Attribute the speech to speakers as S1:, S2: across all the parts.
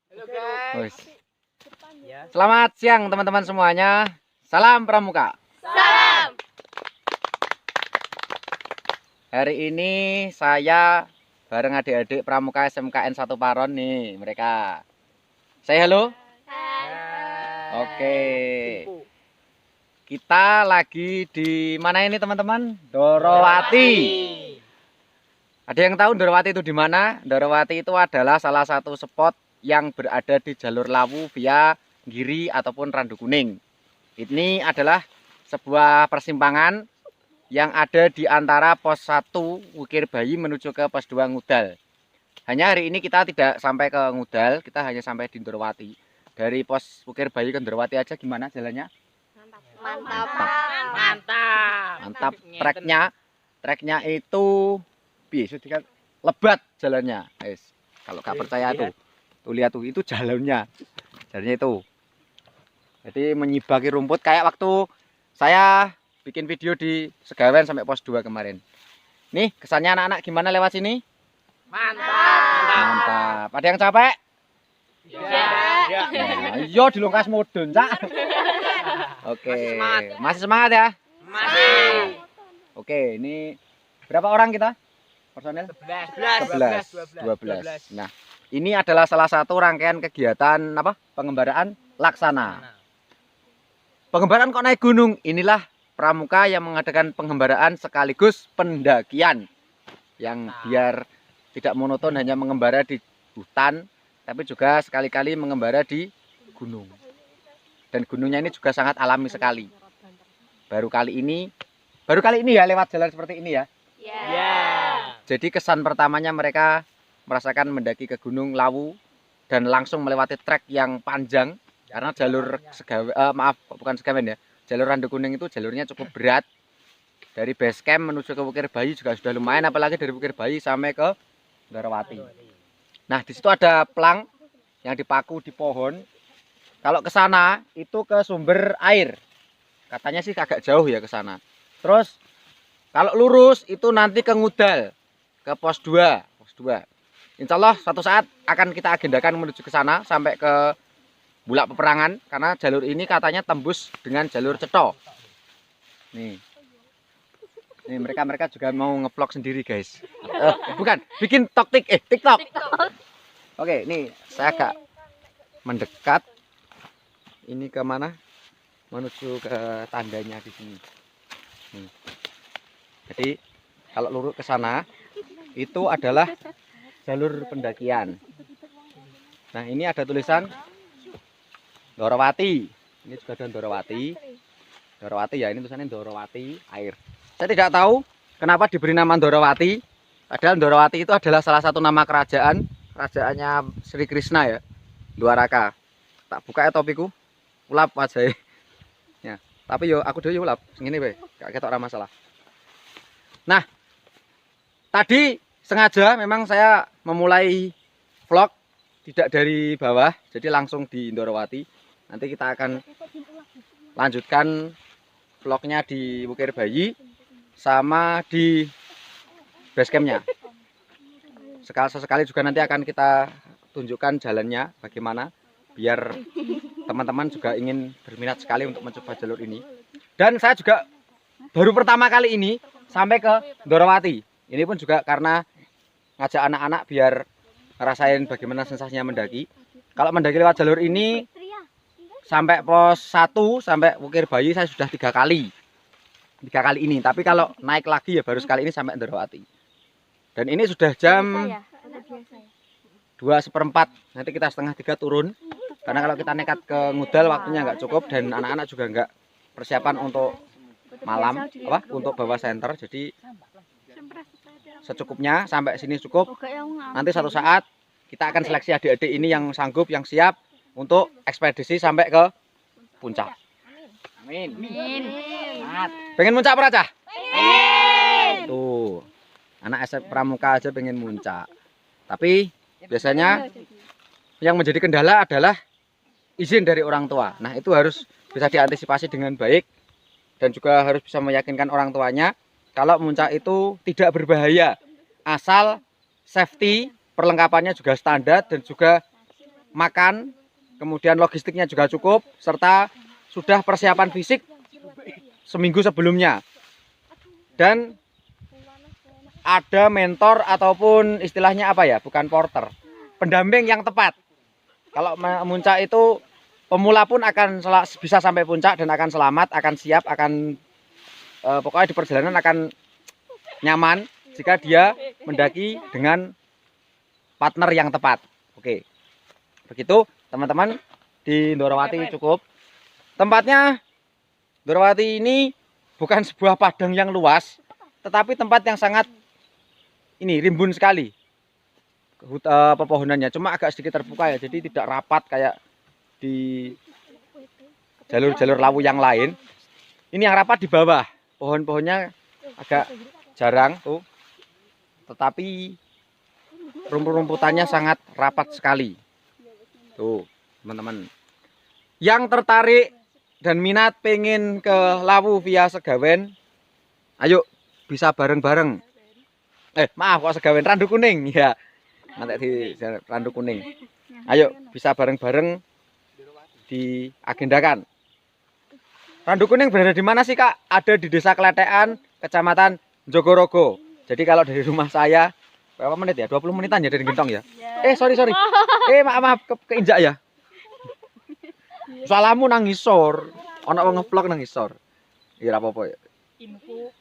S1: Halo guys.
S2: Selamat siang teman-teman semuanya. Salam Pramuka.
S1: Salam.
S2: Hari ini saya bareng adik-adik Pramuka SMKN 1 Paron nih mereka. Say halo. Oke. Kita lagi di mana ini teman-teman? Ndorowati. Ada yang tahu Ndorowati itu di mana? Ndorowati itu adalah salah satu spot yang berada di jalur Lawu via Giri ataupun Randu Kuning. Ini adalah sebuah persimpangan yang ada di antara pos 1 Wukir Bayi menuju ke pos 2 Ngudal. Hanya hari ini kita tidak sampai ke Ngudal, kita hanya sampai di Ndorowati. Dari pos Wukir Bayi ke Ndorowati aja gimana jalannya? Mantap. Treknya itu lebat jalannya. Kalau nggak percaya tuh lihat tuh itu jalannya itu. Jadi menyibaki rumput kayak waktu saya bikin video di Segawen sampai pos 2 kemarin. Nih kesannya anak-anak gimana lewat sini? Mantap. Ada yang capek?
S1: Ya.
S2: Ayo dilongkas mudun, Cak. Oke. Masih semangat ya?
S1: Masih.
S2: Oke, ini berapa orang kita? Personel?
S1: 12.
S2: Nah, ini adalah salah satu rangkaian kegiatan pengembaraan laksana. Pengembaraan kok naik gunung? Inilah Pramuka yang mengadakan pengembaraan sekaligus pendakian. Yang biar tidak monoton hanya mengembara di hutan, tapi juga sekali-kali mengembara di gunung. Dan gunungnya ini juga sangat alami sekali. Baru kali ini ya lewat jalan seperti ini ya. Jadi kesan pertamanya mereka merasakan mendaki ke Gunung Lawu dan langsung melewati trek yang panjang karena jalur Segawen ya. Jalur Randu Kuning itu jalurnya cukup berat. Dari base camp menuju ke Wukir Bayi juga sudah lumayan, apalagi dari Wukir Bayi sampai ke Ndorowati. Nah, di situ ada plang yang dipaku di pohon. Kalau ke sana itu ke sumber air. Katanya sih agak jauh ya ke sana. Terus kalau lurus itu nanti ke Ngudal, ke pos 2. Insya Allah suatu saat akan kita agendakan menuju ke sana sampai ke Bulak Peperangan karena jalur ini katanya tembus dengan jalur Cetho. Nih mereka juga mau ngevlog sendiri guys. Bukan, bikin TikTok. Oke, nih saya agak mendekat. Ini ke mana? Menuju ke tandanya di sini. Jadi kalau lurus ke sana itu adalah jalur pendakian. Nah, ini ada tulisan Ndorowati. Ini juga ada Ndorowati ya, ini tulisannya Ndorowati air. Saya tidak tahu kenapa diberi nama Ndorowati. Padahal Ndorowati itu adalah salah satu nama kerajaannya Sri Krishna ya, Dwaraka. Tak buka ya topiku, ulap aja ya. Tapi yo aku dulu ulap, segini be, gak ketok ora masalah. Nah, tadi sengaja memang saya memulai vlog tidak dari bawah, jadi langsung di Ndorowati. Nanti kita akan lanjutkan vlognya di Wukir Bayi sama di base campnya. Sekali juga nanti akan kita tunjukkan jalannya bagaimana, biar teman-teman juga ingin berminat sekali untuk mencoba jalur ini. Dan saya juga baru pertama kali ini sampai ke Ndorowati. Ini pun juga karena ngajak anak-anak biar ngerasain bagaimana sensasinya mendaki. Kalau mendaki lewat jalur ini sampai pos 1 sampai Wukir Bayi saya sudah 3 kali ini. Tapi kalau naik lagi ya baru sekali ini sampai Ndorowati. Dan ini sudah jam 2:15. Nanti kita setengah 3 turun. Karena kalau kita nekat ke Ngudal waktunya nggak cukup dan anak-anak juga nggak persiapan untuk malam untuk bawa senter. Jadi secukupnya sampai sini cukup. Nanti suatu saat kita akan seleksi adik-adik ini yang sanggup, yang siap untuk ekspedisi sampai ke puncak. Amin. Pengen muncak apa aja? Tuh, anak SMP Pramuka aja pengen muncak. Tapi biasanya yang menjadi kendala adalah izin dari orang tua. Nah, itu harus bisa diantisipasi dengan baik dan juga harus bisa meyakinkan orang tuanya kalau muncak itu tidak berbahaya, asal safety, perlengkapannya juga standar dan juga makan, kemudian logistiknya juga cukup, serta sudah persiapan fisik seminggu sebelumnya. Dan ada mentor ataupun istilahnya apa ya, bukan porter, pendamping yang tepat. Kalau memuncak itu pemula pun akan bisa sampai puncak dan akan selamat, akan siap, akan pokoknya di perjalanan akan nyaman jika dia mendaki dengan partner yang tepat. Oke, begitu teman-teman. Di Ndorowati cukup. Tempatnya Ndorowati ini bukan sebuah padang yang luas, tetapi tempat yang sangat rimbun sekali pepohonannya. Cuma agak sedikit terbuka ya, jadi tidak rapat kayak di jalur-jalur lawu yang lain. Ini yang rapat di bawah, pohon-pohonnya agak jarang tuh, tetapi rumput-rumputannya sangat rapat sekali tuh teman-teman. Yang tertarik dan minat pengen ke Lawu via Segawen, ayo bisa bareng-bareng. Maaf kok Segawen, Randu Kuning ya, nanti di Randu Kuning. Ayo bisa bareng-bareng diagendakan. Randu Kuning berada di mana sih Kak? Ada di Desa Kletekan, Kecamatan Jogorogo. Jadi kalau dari rumah saya berapa menit ya? 20 menitan ya dari Gentong ya? Sorry. Maaf keinjak ya. Salamu nang ngisor. Ono wong ngevlog nang ngisor. Ya ora apa-apa ya.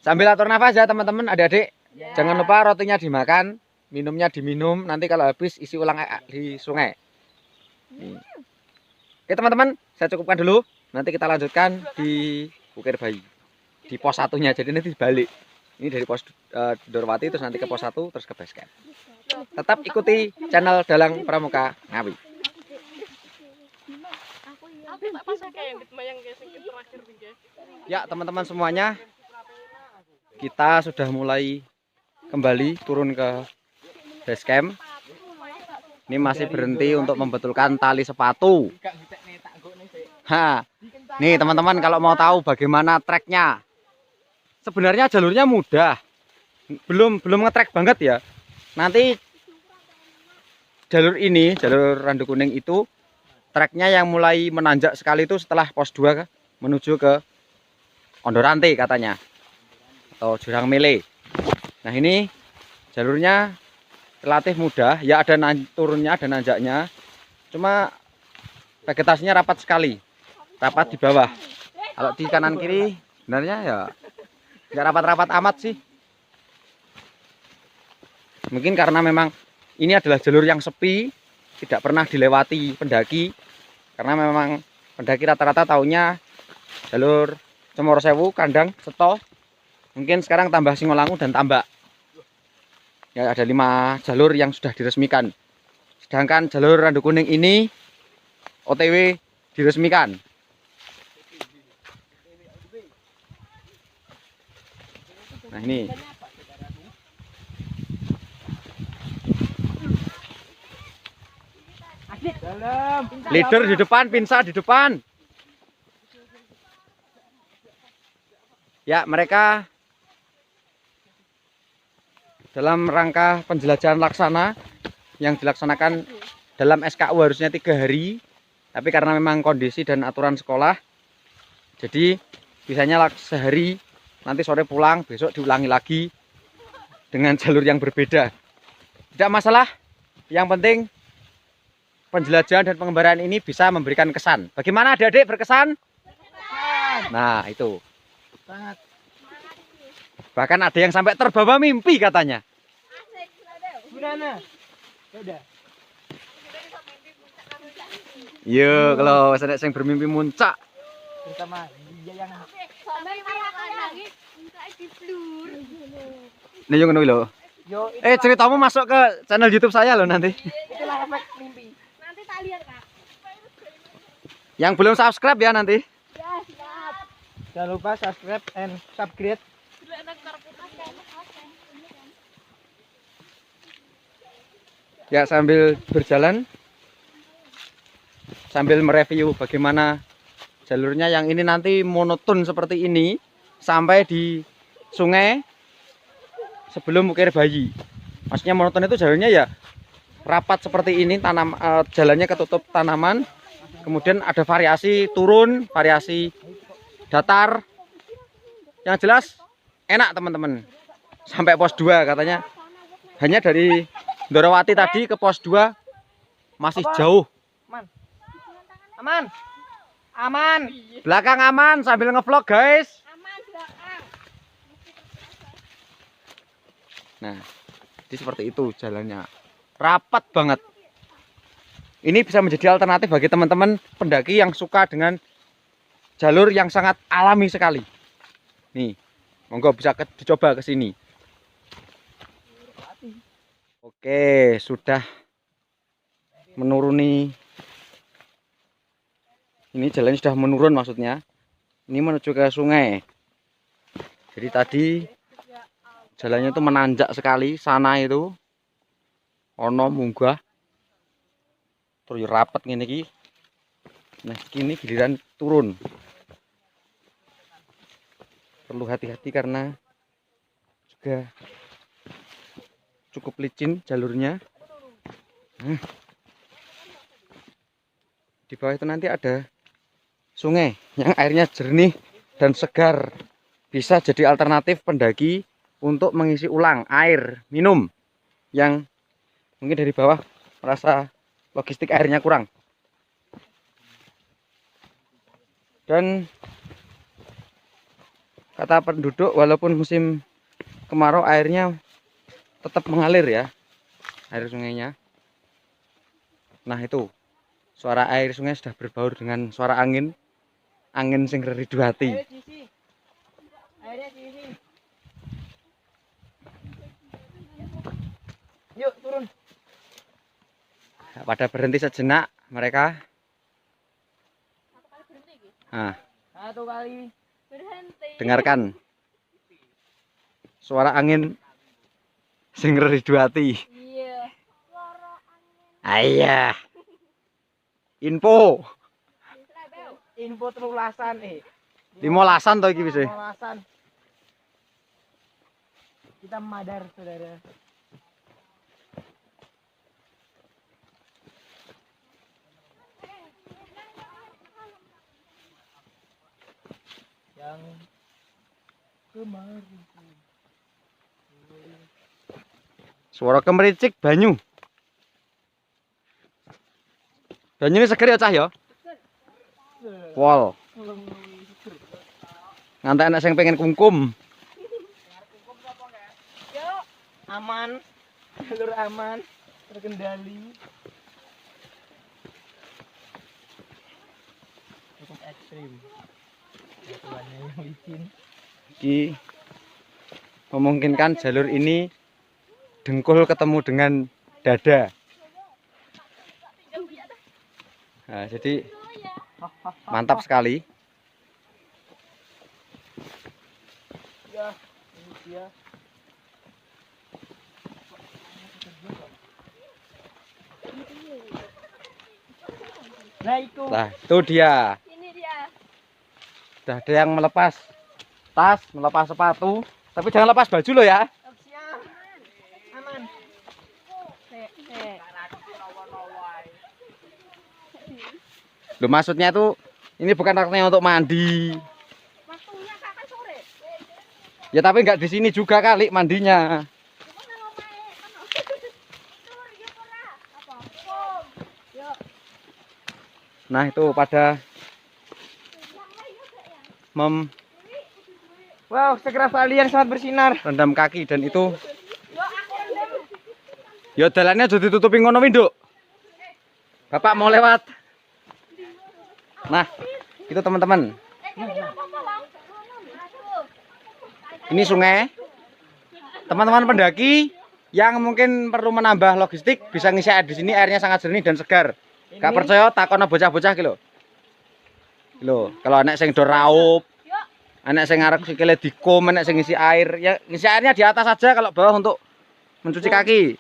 S2: Sambil atur nafas ya teman-teman, adik-adik. Jangan lupa rotinya dimakan, minumnya diminum. Nanti kalau habis isi ulang di sungai. Oke teman-teman, saya cukupkan dulu. Nanti kita lanjutkan di Bukir Bayi. Di pos 1-nya, jadi nanti balik. Ini dari pos Ndorowati terus nanti ke pos 1 terus ke base camp. Tetap ikuti channel Dalang Pramuka Ngawi. Ya teman-teman semuanya, kita sudah mulai kembali turun ke base camp. Ini masih berhenti untuk membetulkan tali sepatu. Nih teman-teman, kalau mau tahu bagaimana treknya, sebenarnya jalurnya mudah, belum ngetrek banget ya. Nanti jalur ini, jalur Randu Kuning itu treknya yang mulai menanjak sekali itu setelah pos 2 menuju ke Ondorante katanya, atau Jurang Mele. Nah ini jalurnya relatif mudah ya, ada turunnya, ada nanjaknya, cuma vegetasinya rapat sekali, rapat di bawah. Kalau di kanan kiri sebenarnya ya nggak rapat-rapat amat sih. Mungkin karena memang ini adalah jalur yang sepi, tidak pernah dilewati pendaki, karena memang pendaki rata-rata taunya jalur Cemorosewu, Kandang, Seto. Mungkin sekarang tambah Singolangu dan Tambak. Ya ada 5 jalur yang sudah diresmikan. Sedangkan jalur Randu Kuning ini OTW diresmikan. Nah ini leader di depan, Pinsa di depan. Ya, mereka dalam rangka penjelajahan laksana yang dilaksanakan dalam SKU harusnya 3 hari, tapi karena memang kondisi dan aturan sekolah, jadi bisanya sehari, nanti sore pulang, besok diulangi lagi dengan jalur yang berbeda. Tidak masalah, yang penting penjelajahan dan pengembaraan ini bisa memberikan kesan. Bagaimana adik-adik, berkesan? Nah itu sangat. Bahkan ada yang sampai terbawa mimpi katanya. Yo, kalau saya yang bermimpi muncak bersama dia yang nih yang lho. Ceritamu masuk ke channel YouTube saya loh nanti. Itulah efek mimpi. Nanti tak lihat, Kak. Yang belum subscribe ya nanti. Ya, siap. Jangan lupa subscribe and subscribe. Ya, sambil berjalan sambil mereview bagaimana jalurnya yang ini nanti monoton seperti ini sampai di sungai sebelum Bukir Bayi. Maksudnya monoton itu jalurnya ya rapat seperti ini, jalannya ketutup tanaman. Kemudian ada variasi turun, variasi datar. Yang jelas enak teman-teman. Sampai pos 2 katanya. Hanya dari Ndorowati tadi ke pos 2 masih jauh.
S3: Aman. Aman.
S2: Belakang aman sambil ngevlog guys. Nah, jadi seperti itu jalannya. Rapat banget. Ini bisa menjadi alternatif bagi teman-teman pendaki yang suka dengan jalur yang sangat alami sekali. Nih, monggo bisa dicoba ke sini. Oke, sudah menuruni. Ini jalan sudah menurun maksudnya. Ini menuju ke sungai. Jadi tadi jalannya itu menanjak sekali. Sana itu ono munggah. Terus rapat ngene iki. Nah, kini giliran turun. Perlu hati-hati karena juga cukup licin jalurnya. Di bawah itu nanti ada sungai yang airnya jernih dan segar. Bisa jadi alternatif pendaki untuk mengisi ulang air minum yang mungkin dari bawah merasa logistik airnya kurang. Dan kata penduduk, walaupun musim kemarau airnya tetap mengalir ya, air sungainya. Nah itu suara air sungai sudah berbaur dengan suara angin sing ridu hati.
S3: Airnya sini. Yuk turun.
S2: Pada berhenti sejenak mereka. Nah,
S3: Satu kali.
S2: dengarkan suara angin sing ridu hati.
S1: Iya.
S2: Ayah. Info.
S3: Info terulasan
S2: 15-an toh iki wis.
S3: Terulasan. Kita madar saudara. Yang kemarin.
S2: Suara kemericik banyu. Banyu ini seger ya cah ya? Pol. Ngantek anak sing pengen kungkum.
S3: Aman. Jalur aman, terkendali. Cukup ekstrim. Jatuhannya yang licin.
S2: Iki memungkinkan jalur ini dengkul ketemu dengan dada. Nah, jadi mantap sekali.
S3: Ya, ini dia. Nah itu.
S2: Nah, itu dia.
S1: Ini dia.
S2: Sudah ada yang melepas tas, melepas sepatu, tapi jangan lepas baju lo ya.
S3: Siap. Aman.
S2: Loh, maksudnya tuh ini bukan waktunya untuk mandi.
S1: Waktunya kapan sore?
S2: Ya tapi nggak di sini juga kali mandinya. Nah itu pada
S3: Wow, segera kalian sangat bersinar.
S2: rendam kaki dan itu. Ya jalannya sudah ditutupin ngono Nduk. Bapak mau lewat. Nah, itu teman-teman. Ini sungai. Teman-teman pendaki yang mungkin perlu menambah logistik bisa ngisi air di sini, airnya sangat jernih dan segar. Gak percaya takono bocah-bocah ki lho. Lho, kalau anak sing do raup, anak sing arep sikile dikum, anak sing ngisi air, ya ngisi airnya di atas saja, kalau bawah untuk mencuci kaki.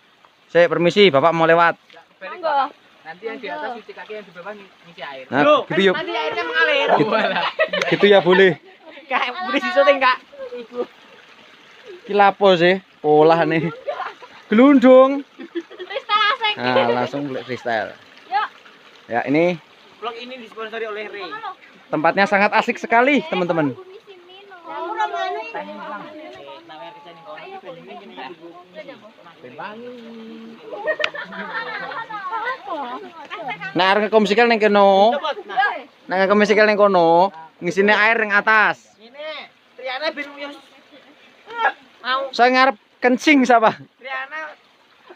S2: Saya permisi, Bapak mau lewat.
S1: Monggo.
S3: Nanti yang di atas cuci kaki, yang di bawah ngisi air.
S2: Nah, gitu ya.
S3: Nanti airnya mengalir.
S2: Gitu ya boleh.
S3: Kak, boleh syuting Kak. Iku.
S2: Ki lapo sih? Olah nih. Gelundung.
S1: Wis tak sing
S2: Nah, langsung beli freestyle.
S1: Yuk.
S2: Ya, ini
S3: Vlog ini disponsori oleh Ray.
S2: tempatnya sangat asik sekali, teman-teman. Nah, arek komsikal ning kene. Nah, komsikal ning kono, ngisine air ning atas.
S3: Ini Triana ben miyos. Mau
S2: Saya ngarep kencing siapa?
S3: Triana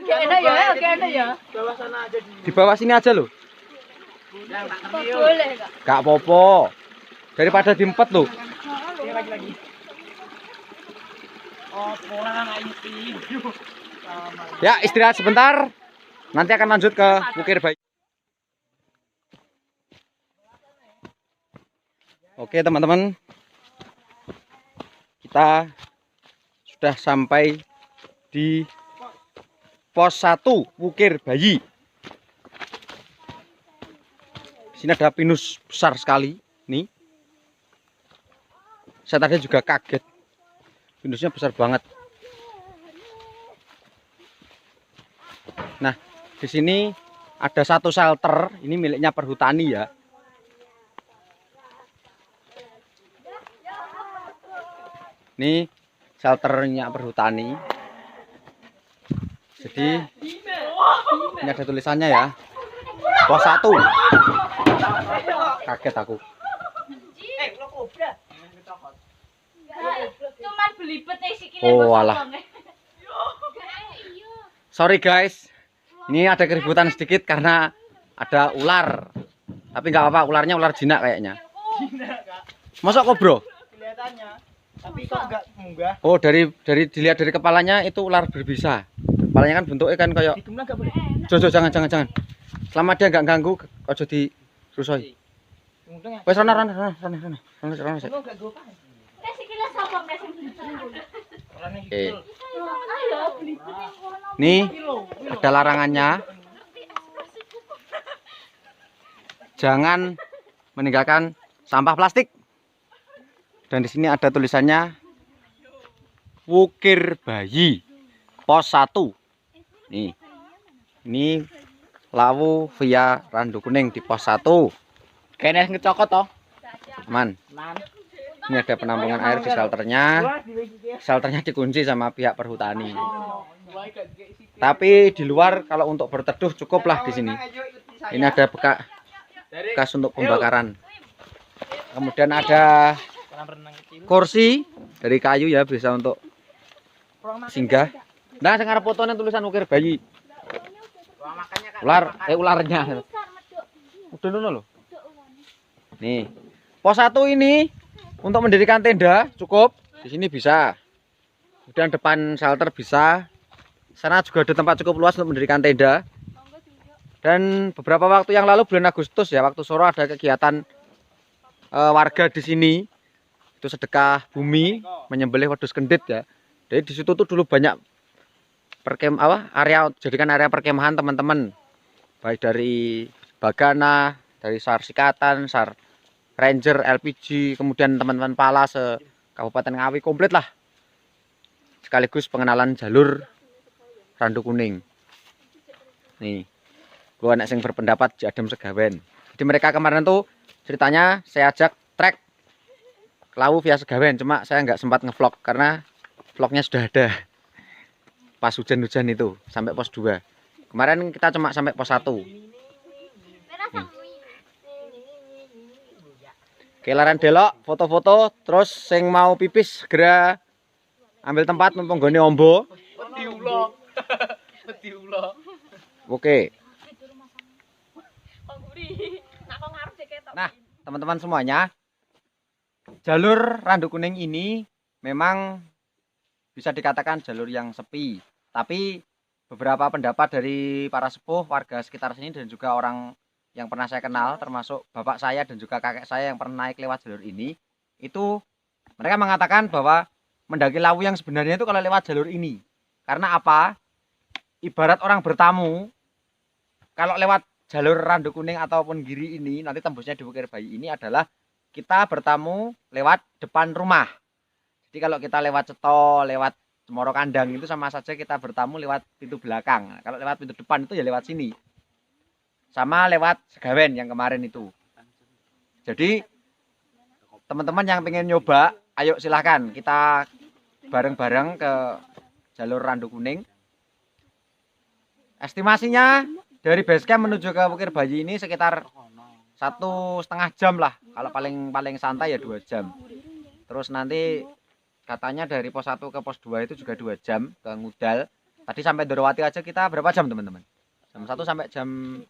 S1: Kayaknya ya, kayaknya ya.
S3: bawah sana aja
S2: Di bawah sini aja loh.
S3: Yang tak ngerti.
S1: Boleh kak.
S2: Gak popo. Daripada diempet loh.
S3: Lagi. Oh, orang IT.
S2: Ya, istirahat sebentar. Nanti akan lanjut ke Bukir Bayi. Oke, teman-teman. Kita sudah sampai di pos 1 Bukir Bayi. Di sini ada pinus besar sekali. Nih. Saya tadi juga kaget. Pinusnya besar banget. Nah, di sini ada satu shelter, ini miliknya perhutani ya. Ini shelternya perhutani. Jadi ini ada tulisannya ya. Pos 1. Kaget aku.
S3: Lo kobra.
S1: Cuman belibet sikile.
S2: Oh, alah. Sorry guys. Ini ada keributan sedikit karena ada ular. Tapi nggak apa-apa, ularnya ular jinak kayaknya. Masa kobro?
S3: Kelihatannya. Tapi kok enggak munggah?
S2: Oh, dari dilihat dari kepalanya itu ular berbisa. Kepalanya kan bentuknya kan kayak
S3: Digemlah enggak boleh.
S2: Jojo, jangan. Selama dia nggak ganggu, ojo dirusoi.
S3: Untung
S2: Wes sana.
S3: enggak gua kan.
S1: Sikile sapa nek sing belibet.
S3: Orangnya
S2: Oke.
S1: Ayo belibet yang kono.
S2: Nih, ada larangannya. Jangan meninggalkan sampah plastik. Dan di sini ada tulisannya Bukir Bayi pos 1. Nih. Ini Lawu via Randu Kuning di pos 1.
S3: Kayaknya ngecokot toh.
S2: Aman.
S3: Man.
S2: Ini ada penampungan air di shelternya. Shelternya dikunci sama pihak perhutani. Tapi di luar kalau untuk berteduh cukuplah di sini. Ini ada bekas untuk pembakaran. Kemudian ada kursi dari kayu ya, bisa untuk singgah. Nah, saya ngarep fotonya tulisan Bukir Bayi. Ularnya. Udah dulu loh. Nih. Pos 1 ini untuk mendirikan tenda cukup. Di sini bisa. Kemudian depan shelter bisa. Sana juga ada tempat cukup luas untuk mendirikan tenda. Dan beberapa waktu yang lalu bulan Agustus ya, waktu sore ada kegiatan warga di sini. Itu sedekah bumi menyembelih wedhus kendit ya. Jadi di situ tuh dulu banyak jadikan area perkemahan teman-teman. Baik dari Bagana, dari SAR Sikatan, SAR Ranger, LPG, kemudian teman-teman Pala se Kabupaten Ngawi komplit lah. Sekaligus pengenalan jalur Randu Kuning. Nih. Gua anak sing berpendapat Jadem Segawen. Jadi mereka kemarin tuh ceritanya saya ajak trek Lawu via Segawen, cuma saya nggak sempat ngevlog karena vlognya sudah ada pas hujan-hujan itu sampai pos 2. Kemarin kita cuma sampai pos 1. Kelaran delok, foto-foto, terus sing mau pipis segera ambil tempat mumpung gone ombo. Oke. Nah, teman-teman semuanya, jalur Randu Kuning ini memang bisa dikatakan jalur yang sepi. Tapi beberapa pendapat dari para sepuh warga sekitar sini dan juga orang yang pernah saya kenal, termasuk bapak saya dan juga kakek saya yang pernah naik lewat jalur ini, itu mereka mengatakan bahwa mendaki Lawu yang sebenarnya itu kalau lewat jalur ini. Karena apa? Ibarat orang bertamu, kalau lewat jalur Randu Kuning ataupun Giri ini, nanti tembusnya di Bukir Bayi ini adalah kita bertamu lewat depan rumah. Jadi kalau kita lewat Ceto, lewat Cemoro Kandang itu sama saja kita bertamu lewat pintu belakang. Kalau lewat pintu depan itu ya lewat sini. Sama lewat Segawen yang kemarin itu. Jadi teman-teman yang pengen nyoba, ayo silahkan kita bareng-bareng ke jalur Randu Kuning. Estimasinya dari base camp menuju ke Bukir Bayi ini sekitar 1,5 jam lah. Kalau paling santai ya 2 jam. Terus nanti katanya dari pos 1 ke pos 2 itu juga 2 jam ke Ngudal. Tadi sampai Dorowati aja kita berapa jam teman-teman? Jam 1 sampai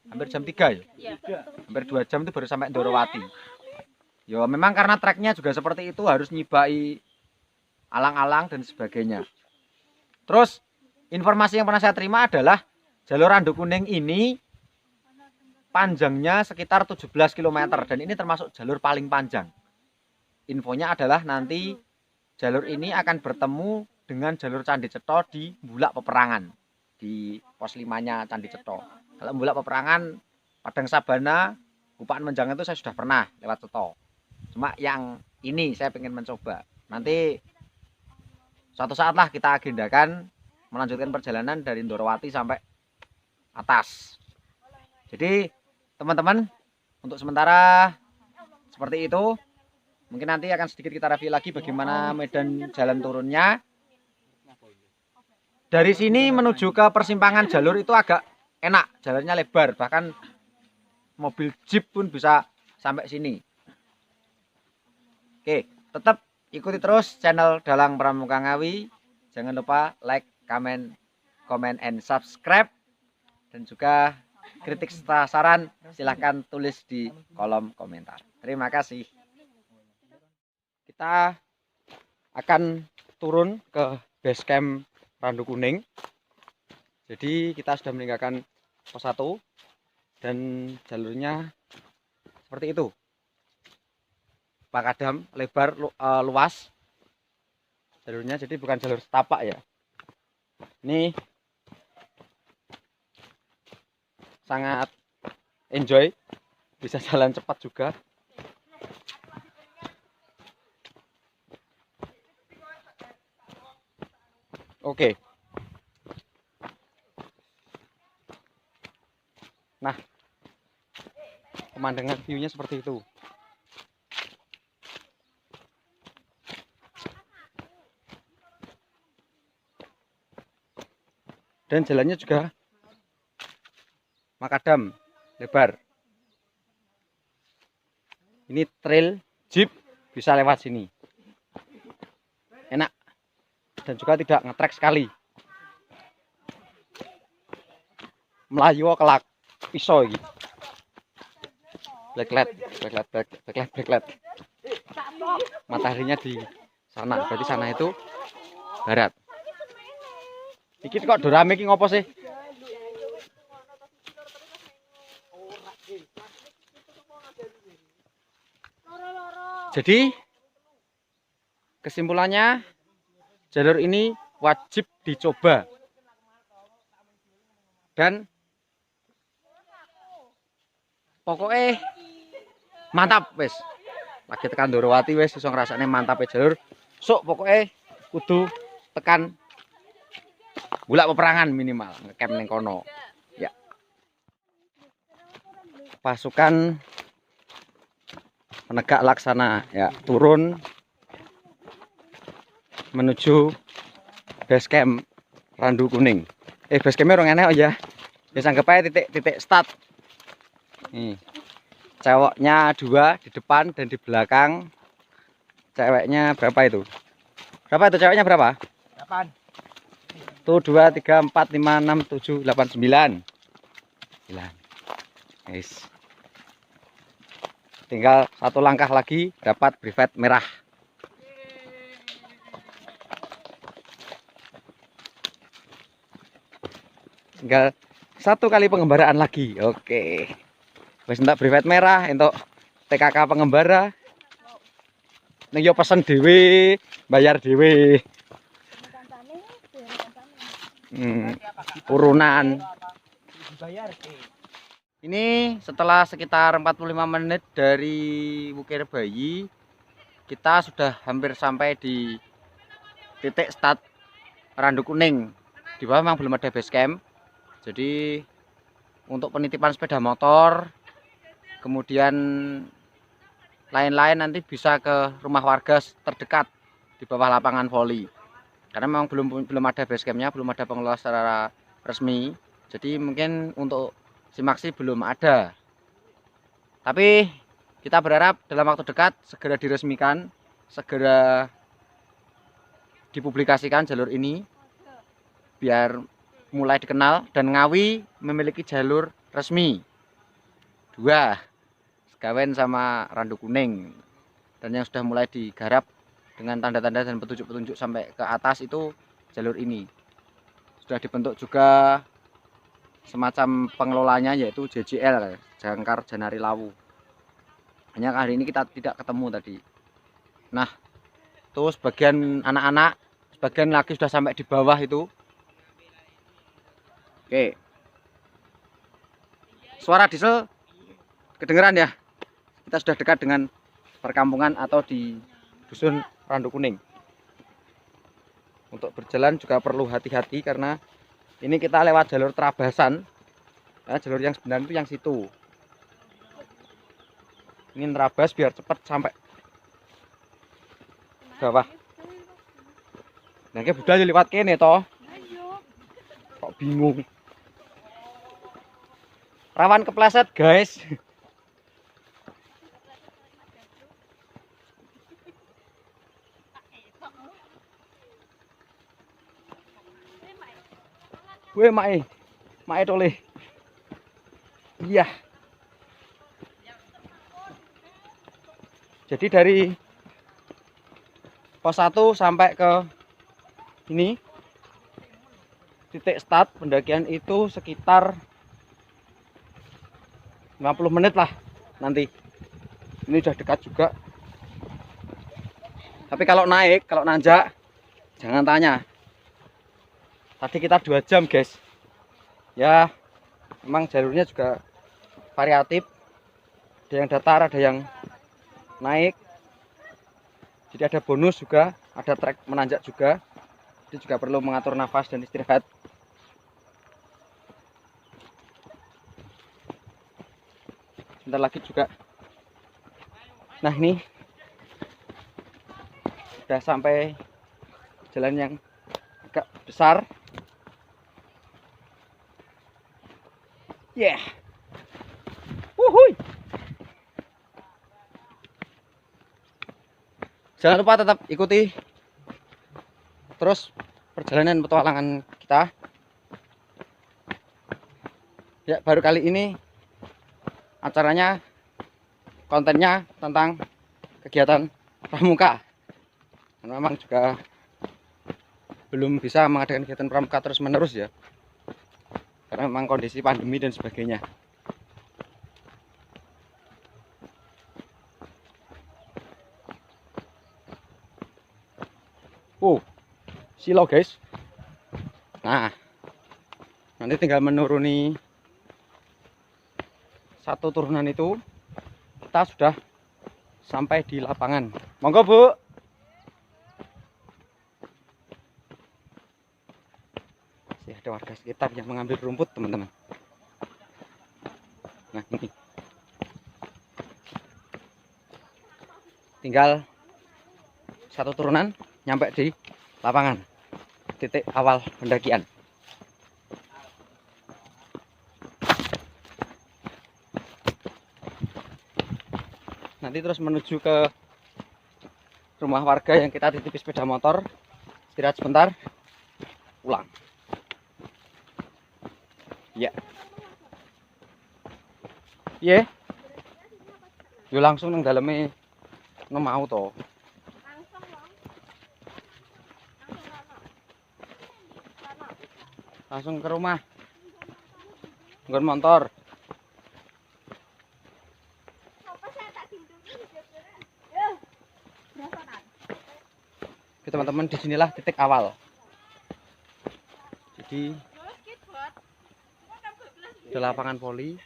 S2: hampir jam 3 ya? Hampir 2 jam itu baru sampai Dorowati. Ya memang karena treknya juga seperti itu, harus nyibai alang-alang dan sebagainya. Terus informasi yang pernah saya terima adalah jalur Randu Kuning ini panjangnya sekitar 17 km dan ini termasuk jalur paling panjang. Infonya adalah nanti jalur ini akan bertemu dengan jalur Candi Cetho di Bulak Peperangan, di pos 5-nya Candi Cetho. Kalau Bulak Peperangan, Padang Sabana, Bupaan Menjangan itu saya sudah pernah lewat Cetho. Cuma yang ini saya pengen mencoba. Nanti suatu saat lah kita agendakan melanjutkan perjalanan dari Dorowati sampai atas. Jadi teman-teman, untuk sementara seperti itu. Mungkin nanti akan sedikit kita review lagi bagaimana medan jalan turunnya. Dari sini menuju ke persimpangan jalur itu agak enak, jalannya lebar, bahkan mobil jeep pun bisa sampai sini. Oke, tetap ikuti terus channel Dalang Pramuka Ngawi. Jangan lupa like, comment, and subscribe. Dan juga kritik serta saran silahkan tulis di kolom komentar. Terima kasih. Kita akan turun ke base camp Randu Kuning. Jadi kita sudah meninggalkan pos 1 dan jalurnya seperti itu. Makadam, lebar, luas jalurnya, jadi bukan jalur setapak ya. Ini sangat enjoy, bisa jalan cepat juga. Oke. Nah, pemandangan view-nya seperti itu. Dan jalannya juga makadam, lebar. Ini trail jeep bisa lewat sini. Enak. Dan juga tidak ngetrek sekali. Melayu kelak pisau iki. Blacklight. Mataharinya di sana, berarti sana itu barat. Iki kok dorame iki ngopo sih? Jadi kesimpulannya jalur ini wajib dicoba. Dan pokoknya mantap wes. Lagi tekan Dorowati wes iso ngrasane mantape jalur. Sok pokoknya kudu tekan Bulak Peperangan minimal ngecamp ning kono. Ya. Pasukan penegak laksana ya turun menuju base camp Randu Kuning. Base campnya orang enak ya. Bisa anggap aja titik start. Nih. Ceweknya 2 di depan dan di belakang. Ceweknya berapa itu? Berapa itu ceweknya berapa?
S3: 8.
S2: Tuh 2, 3, 4, 5, 6, 7, 8, 9. 9. Guys. Tinggal 1 langkah lagi dapat brevet merah. Tinggal 1 kali pengembaraan lagi. Oke. Wis entuk brevet merah, entuk TKK pengembara. Ning yo pesen dhewe, bayar dhewe. Urunan. Ini setelah sekitar 45 menit dari Bukir Bayi, kita sudah hampir sampai di titik start Randu Kuning. Di bawah memang belum ada base camp. Jadi untuk penitipan sepeda motor, kemudian lain-lain nanti bisa ke rumah warga terdekat di bawah lapangan voli. Karena memang belum ada base campnya, belum ada pengelola secara resmi. Jadi mungkin untuk Simaksi belum ada. Tapi kita berharap dalam waktu dekat segera diresmikan, segera dipublikasikan jalur ini biar mulai dikenal, dan Ngawi memiliki jalur resmi 2, Segawen sama Randu Kuning, dan yang sudah mulai digarap dengan tanda-tanda dan petunjuk-petunjuk sampai ke atas itu jalur ini. Sudah dibentuk juga semacam pengelolanya yaitu JJL, Jangkar Janari Lawu. Hanya hari ini kita tidak ketemu tadi. Nah, tuh sebagian anak-anak, sebagian lagi sudah sampai di bawah itu. Oke. Suara diesel kedengeran ya? Kita sudah dekat dengan perkampungan atau di dusun Randu Kuning. Untuk berjalan juga perlu hati-hati karena ini kita lewat jalur terabasan. Karena jalur yang sebenarnya itu yang situ. Ini nerabas biar cepat sampai bawah. Nah, kayak budal lewat kene toh. Kok bingung. Rawan kepleset, guys. Weh, mae tole. Iya. Jadi dari pos 1 sampai ke ini titik start pendakian itu sekitar 50 menit lah nanti. Ini udah dekat juga. Tapi kalau naik, kalau nanjak jangan tanya. Tadi kita 2 jam, guys. Ya, memang jalurnya juga variatif. Ada yang datar, ada yang naik. Jadi ada bonus juga, ada trek menanjak juga. Jadi juga perlu mengatur nafas dan istirahat. Sebentar lagi juga. Nah, ini sudah sampai jalan yang agak besar. Yeah. Wuhui. Jangan lupa tetap ikuti terus perjalanan petualangan kita. Ya, baru kali ini acaranya, kontennya tentang kegiatan pramuka. Dan memang juga belum bisa mengadakan kegiatan pramuka terus menerus ya, karena memang kondisi pandemi dan sebagainya. Silo guys. Nah, nanti tinggal menuruni satu turunan itu, kita sudah sampai di lapangan. Monggo Bu. Masih ada warga sekitar yang mengambil rumput teman-teman. Nah, ini tinggal satu turunan nyampe di lapangan, titik awal pendakian. Nanti terus menuju ke rumah warga yang kita titipi sepeda motor, istirahat sebentar, pulang. Ya. Iya. Yo langsung nang daleme mau to. Langsung ke rumah. Nggon motor. Oke teman-teman, disinilah titik awal. Jadi di lapangan voli.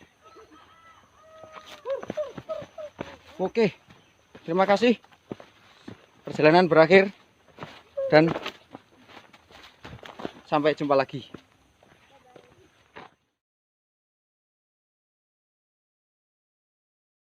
S2: Oke, terima kasih. Perjalanan berakhir dan Sampai jumpa lagi.